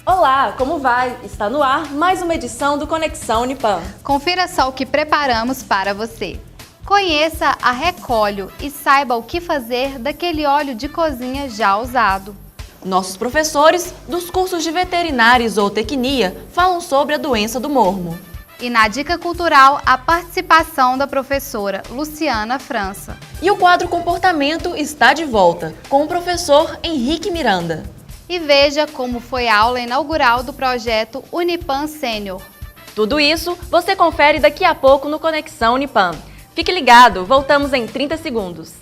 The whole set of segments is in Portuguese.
Olá, como vai? Está no ar mais uma edição do Conexão Unipam. Confira só o que preparamos para você. Conheça a Recóleo e saiba o que fazer daquele óleo de cozinha já usado. Nossos professores dos cursos de veterinária e zootecnia falam sobre a doença do mormo. E na Dica Cultural, a participação da professora Luciana França. E o quadro Comportamento está de volta, com o professor Henrique Miranda. E veja como foi a aula inaugural do projeto Unipam Sênior. Tudo isso você confere daqui a pouco no Conexão Unipam. Fique ligado, voltamos em 30 segundos.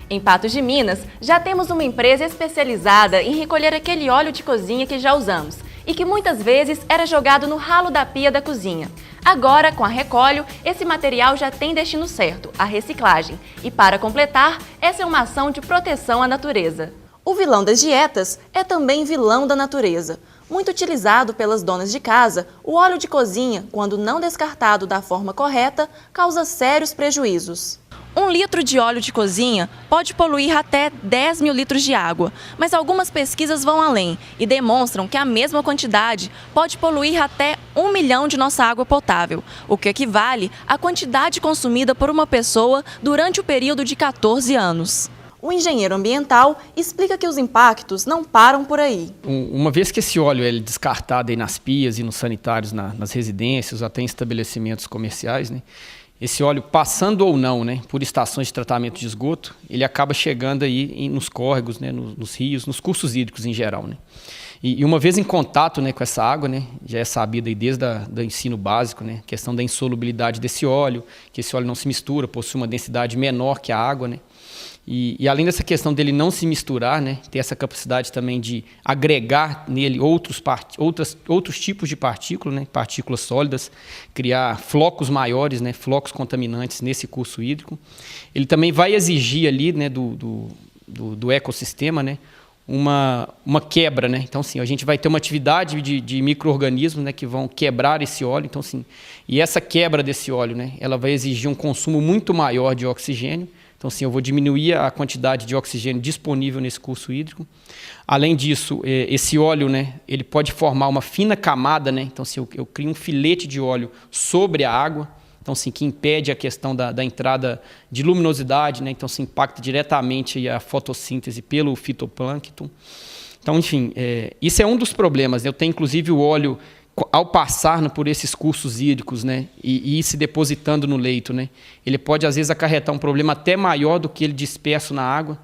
Em Patos de Minas, já temos uma empresa especializada em recolher aquele óleo de cozinha que já usamos e que muitas vezes era jogado no ralo da pia da cozinha. Agora, com a Recóleo, esse material já tem destino certo, a reciclagem. E para completar, essa é uma ação de proteção à natureza. O vilão das dietas é também vilão da natureza. Muito utilizado pelas donas de casa, o óleo de cozinha, quando não descartado da forma correta, causa sérios prejuízos. 1 litro de óleo de cozinha pode poluir até 10 mil litros de água, mas algumas pesquisas vão além e demonstram que a mesma quantidade pode poluir até 1 milhão de nossa água potável, o que equivale à quantidade consumida por uma pessoa durante o período de 14 anos. O engenheiro ambiental explica que os impactos não param por aí. Uma vez que esse óleo é descartado aí nas pias e nos sanitários, nas residências, até em estabelecimentos comerciais, né? Esse óleo, passando ou não, né, por estações de tratamento de esgoto, ele acaba chegando aí nos córregos, né, nos rios, nos cursos hídricos em geral, né? E uma vez em contato, né, com essa água, né, já é sabido aí desde o ensino básico, né, a questão da insolubilidade desse óleo, que esse óleo não se mistura, possui uma densidade menor que a água, né? E além dessa questão dele não se misturar, né, ter essa capacidade também de agregar nele outros tipos de partículas, né, partículas sólidas, criar flocos maiores, né, flocos contaminantes nesse curso hídrico. Ele também vai exigir ali, né, do ecossistema, né, uma quebra, né? Então, sim, a gente vai ter uma atividade de micro-organismos, né, que vão quebrar esse óleo. Então, sim, e essa quebra desse óleo, né, ela vai exigir um consumo muito maior de oxigênio. Então, sim, eu vou diminuir a quantidade de oxigênio disponível nesse curso hídrico. Além disso, esse óleo, né, ele pode formar uma fina camada, né? Então, assim, eu crio um filete de óleo sobre a água, então, assim, que impede a questão da entrada de luminosidade, né? Então, se impacta diretamente a fotossíntese pelo fitoplâncton. Então, enfim, isso é um dos problemas, né? Eu tenho, inclusive, o óleo, ao passar por esses cursos hídricos, né, e ir se depositando no leito, né, ele pode, às vezes, acarretar um problema até maior do que ele disperso na água,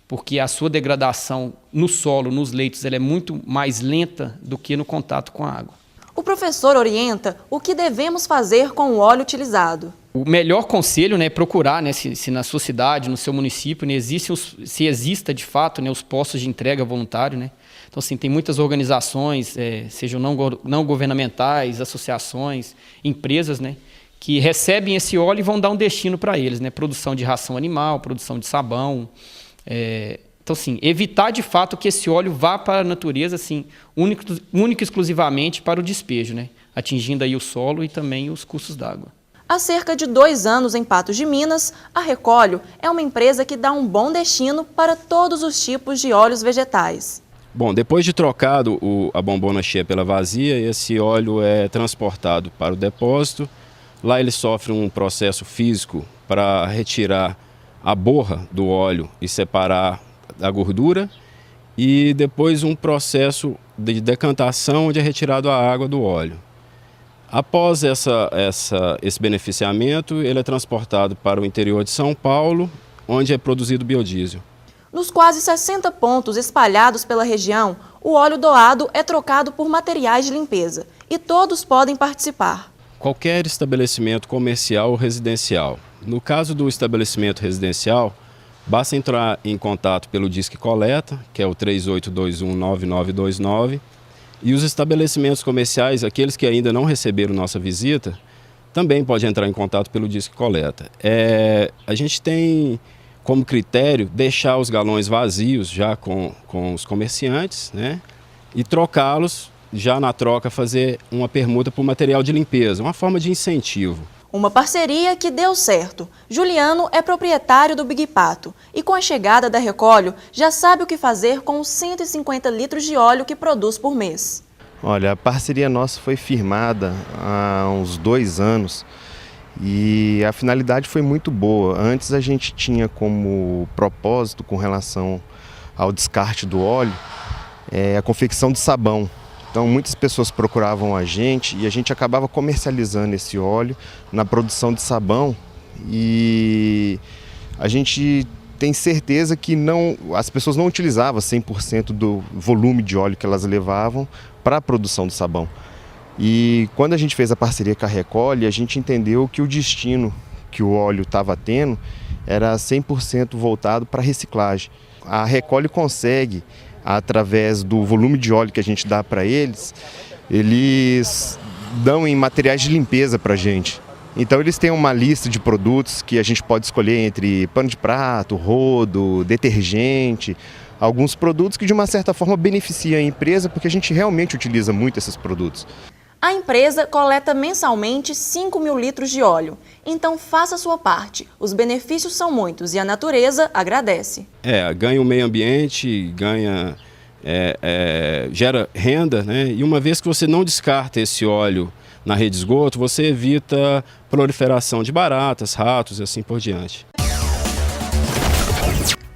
porque a sua degradação no solo, nos leitos, ela é muito mais lenta do que no contato com a água. O professor orienta o que devemos fazer com o óleo utilizado. O melhor conselho, né, é procurar, né, se na sua cidade, no seu município, né, se exista de fato, né, os postos de entrega voluntário, né. Então, assim, tem muitas organizações, sejam não governamentais, associações, empresas, né, que recebem esse óleo e vão dar um destino para eles, né, produção de ração animal, produção de sabão. Então, assim, evitar de fato que esse óleo vá para a natureza, assim, único e exclusivamente para o despejo, né, atingindo aí o solo e também os cursos d'água. Há cerca de 2 anos, em Patos de Minas, a Recóleo é uma empresa que dá um bom destino para todos os tipos de óleos vegetais. Bom, depois de trocado a bombona cheia pela vazia, esse óleo é transportado para o depósito. Lá ele sofre um processo físico para retirar a borra do óleo e separar a gordura, e depois um processo de decantação onde é retirado a água do óleo. Após esse beneficiamento, ele é transportado para o interior de São Paulo, onde é produzido biodiesel. Nos quase 60 pontos espalhados pela região, o óleo doado é trocado por materiais de limpeza e todos podem participar. Qualquer estabelecimento comercial ou residencial. No caso do estabelecimento residencial, basta entrar em contato pelo Disque Coleta, que é o 38219929, e os estabelecimentos comerciais, aqueles que ainda não receberam nossa visita, também podem entrar em contato pelo Disque Coleta. A gente tem como critério deixar os galões vazios já com os comerciantes, né? E trocá-los, já na troca fazer uma permuta por material de limpeza, uma forma de incentivo. Uma parceria que deu certo. Juliano é proprietário do Big Pato e com a chegada da Recolho já sabe o que fazer com os 150 litros de óleo que produz por mês. Olha, a parceria nossa foi firmada há uns 2 anos e a finalidade foi muito boa. Antes a gente tinha como propósito com relação ao descarte do óleo a confecção de sabão. Então muitas pessoas procuravam a gente e a gente acabava comercializando esse óleo na produção de sabão, e a gente tem certeza que as pessoas não utilizavam 100% do volume de óleo que elas levavam para a produção do sabão. E quando a gente fez a parceria com a Recolhe, a gente entendeu que o destino que o óleo estava tendo era 100% voltado para a reciclagem. A Recolhe consegue, através do volume de óleo que a gente dá para eles dão em materiais de limpeza para a gente. Então eles têm uma lista de produtos que a gente pode escolher entre pano de prato, rodo, detergente, alguns produtos que de uma certa forma beneficiam a empresa, porque a gente realmente utiliza muito esses produtos. A empresa coleta mensalmente 5.000 litros de óleo, então faça a sua parte. Os benefícios são muitos e a natureza agradece. Ganha o meio ambiente, gera renda, né? E uma vez que você não descarta esse óleo na rede de esgoto, você evita proliferação de baratas, ratos e assim por diante.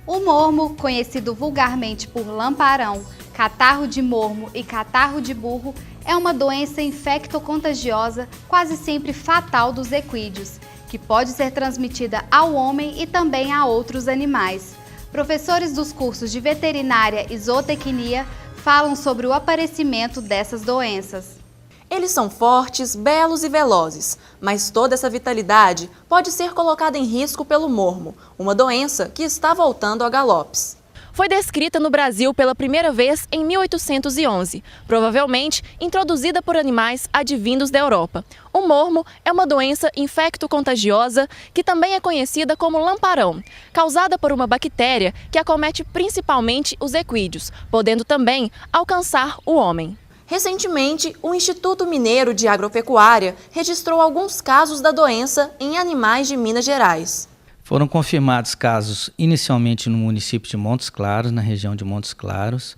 O mormo, conhecido vulgarmente por lamparão, catarro de mormo e catarro de burro, é uma doença infectocontagiosa, quase sempre fatal dos equídeos, que pode ser transmitida ao homem e também a outros animais. Professores dos cursos de veterinária e zootecnia falam sobre o aparecimento dessas doenças. Eles são fortes, belos e velozes, mas toda essa vitalidade pode ser colocada em risco pelo mormo, uma doença que está voltando a galopes. Foi descrita no Brasil pela primeira vez em 1811, provavelmente introduzida por animais advindos da Europa. O mormo é uma doença infecto-contagiosa que também é conhecida como lamparão, causada por uma bactéria que acomete principalmente os equídeos, podendo também alcançar o homem. Recentemente, o Instituto Mineiro de Agropecuária registrou alguns casos da doença em animais de Minas Gerais. Foram confirmados casos inicialmente no município de Montes Claros, na região de Montes Claros.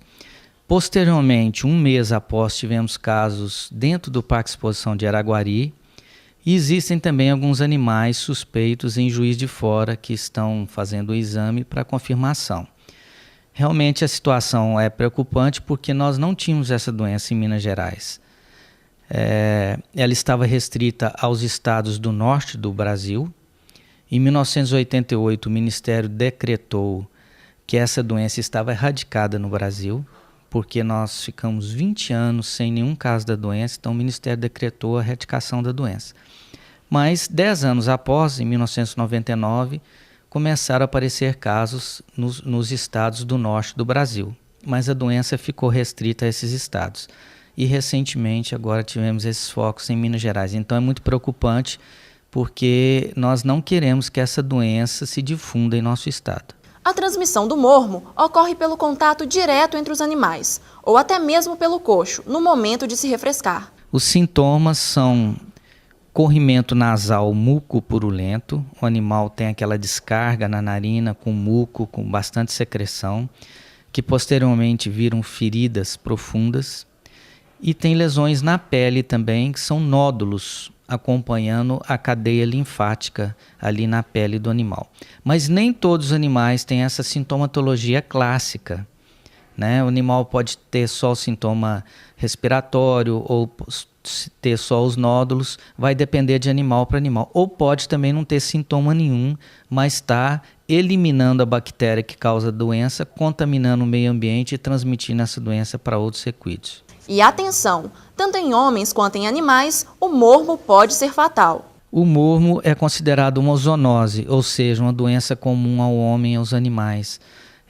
Posteriormente, 1 mês após, tivemos casos dentro do Parque Exposição de Araguari. E existem também alguns animais suspeitos em Juiz de Fora que estão fazendo o exame para confirmação. Realmente a situação é preocupante porque nós não tínhamos essa doença em Minas Gerais. Ela estava restrita aos estados do norte do Brasil. Em 1988, o Ministério decretou que essa doença estava erradicada no Brasil, porque nós ficamos 20 anos sem nenhum caso da doença, então o Ministério decretou a erradicação da doença. Mas 10 anos após, em 1999, começaram a aparecer casos nos estados do norte do Brasil, mas a doença ficou restrita a esses estados. E recentemente agora tivemos esses focos em Minas Gerais, então é muito preocupante, porque nós não queremos que essa doença se difunda em nosso estado. A transmissão do mormo ocorre pelo contato direto entre os animais, ou até mesmo pelo coxo, no momento de se refrescar. Os sintomas são corrimento nasal muco-purulento, o animal tem aquela descarga na narina com muco, com bastante secreção, que posteriormente viram feridas profundas, e tem lesões na pele também, que são nódulos acompanhando a cadeia linfática ali na pele do animal. Mas nem todos os animais têm essa sintomatologia clássica, né? O animal pode ter só o sintoma respiratório ou ter só os nódulos, vai depender de animal para animal. Ou pode também não ter sintoma nenhum, mas está eliminando a bactéria que causa a doença, contaminando o meio ambiente e transmitindo essa doença para outros equídeos. E atenção, tanto em homens quanto em animais, o mormo pode ser fatal. O mormo é considerado uma zoonose, ou seja, uma doença comum ao homem e aos animais.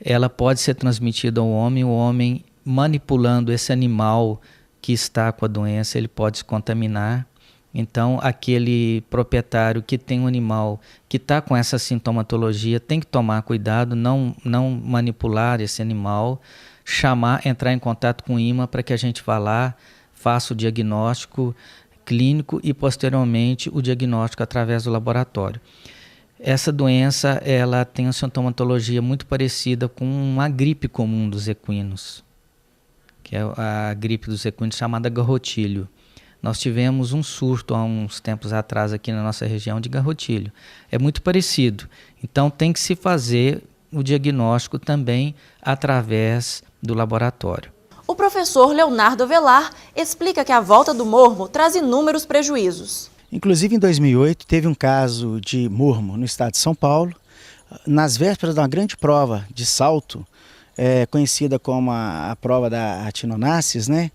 Ela pode ser transmitida ao homem, o homem manipulando esse animal que está com a doença, ele pode se contaminar. Então, aquele proprietário que tem um animal que está com essa sintomatologia tem que tomar cuidado, não manipular esse animal, entrar em contato com o IMA para que a gente vá lá, faça o diagnóstico clínico e posteriormente o diagnóstico através do laboratório. Essa doença ela tem uma sintomatologia muito parecida com uma gripe comum dos equinos, que é a gripe dos equinos chamada garrotilho. Nós tivemos um surto há uns tempos atrás aqui na nossa região de garrotilho. É muito parecido. Então tem que se fazer o diagnóstico também através do laboratório. O professor Leonardo Avelar explica que a volta do mormo traz inúmeros prejuízos. Inclusive, em 2008, teve um caso de mormo no estado de São Paulo, nas vésperas de uma grande prova de salto, conhecida como a prova da Atinonassis, né?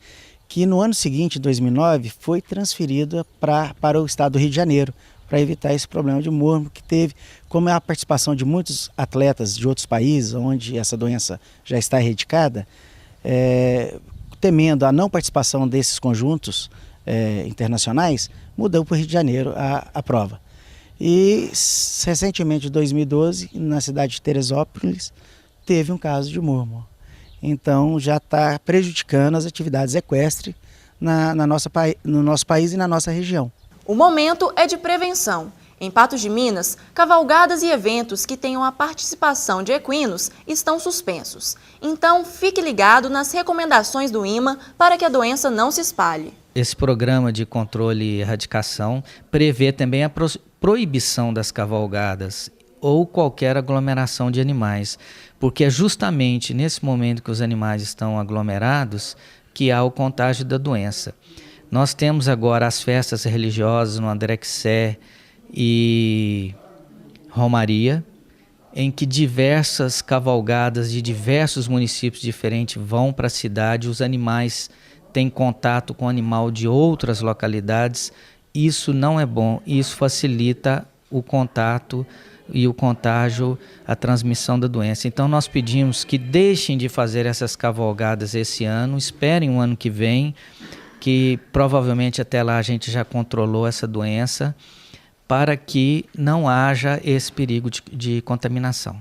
Que no ano seguinte, 2009, foi transferida para o estado do Rio de Janeiro, para evitar esse problema de mormo que teve, como é a participação de muitos atletas de outros países, onde essa doença já está erradicada, temendo a não participação desses conjuntos internacionais, mudou para o Rio de Janeiro a prova. E recentemente, em 2012, na cidade de Teresópolis, teve um caso de mormo. Então já está prejudicando as atividades equestres no nosso país e na nossa região. O momento é de prevenção. Em Patos de Minas, cavalgadas e eventos que tenham a participação de equinos estão suspensos. Então, fique ligado nas recomendações do IMA para que a doença não se espalhe. Esse programa de controle e erradicação prevê também a proibição das cavalgadas ou qualquer aglomeração de animais, porque é justamente nesse momento que os animais estão aglomerados que há o contágio da doença. Nós temos agora as festas religiosas no André-Quissé e Romaria, em que diversas cavalgadas de diversos municípios diferentes vão para a cidade, os animais têm contato com animal de outras localidades. Isso não é bom, isso facilita o contato e o contágio, a transmissão da doença. Então nós pedimos que deixem de fazer essas cavalgadas esse ano, esperem o ano que vem, que provavelmente até lá a gente já controlou essa doença, para que não haja esse perigo de contaminação.